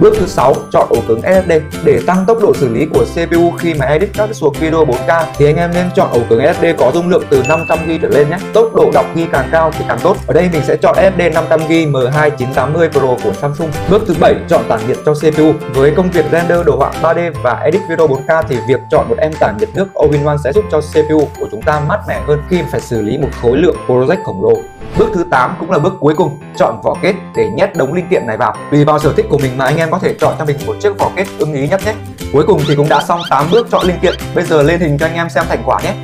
Bước thứ 6, chọn ổ cứng SSD. Để tăng tốc độ xử lý của CPU khi mà edit các suộc video 4K thì anh em nên chọn ổ cứng SSD có dung lượng từ 500GB trở lên nhé. Tốc độ đọc ghi càng cao thì càng tốt. Ở đây mình sẽ chọn SSD 500GB M2 980 Pro của Samsung. Bước thứ 7, chọn tản nhiệt cho CPU. Với công việc render đồ họa 3D và edit video 4K thì việc chọn một em tản nhiệt nước All-in-One sẽ giúp cho CPU của chúng ta mát mẻ hơn khi phải xử lý một khối lượng project khổng lồ. Bước thứ 8 cũng là bước cuối cùng, chọn vỏ kết để nhét đống linh kiện này vào. Tùy vào sở thích của mình mà anh em có thể chọn cho mình một chiếc vỏ kết ưng ý nhất nhé. Cuối cùng thì cũng đã xong 8 bước chọn linh kiện. Bây giờ lên hình cho anh em xem thành quả nhé.